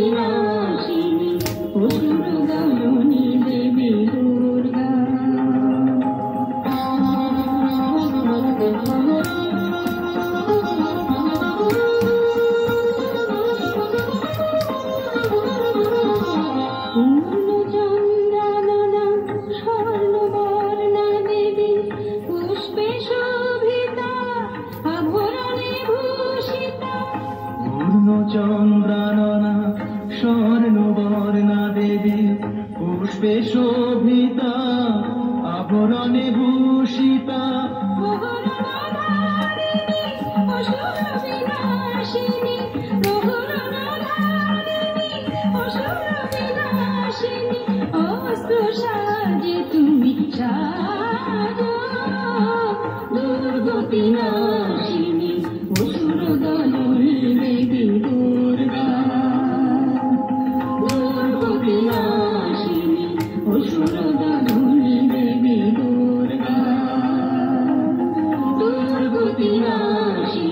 দুর্গতিনাশিনী অসুরদলনী দেবী দুর্গা। পূর্ণচন্দ্রাননা স্বর্ণবর্ণা দেবী পুষ্পে শোভিতা আভরণে ভূষিতা। পূর্ণচন্দ্রাননা স্বর্ণবর্ণা দেবী পুষ্পে শোভিতা আভরণে ভূষিতা। অস্ত্র সাজে তুমি সাজো দুর্গতিনাশিনী অসুরদলনী দেবী দুর্গা। দুর্গতিনাশিনী অসুরদলনী দেবী দুর্গা। দুর্গতিনাশিনী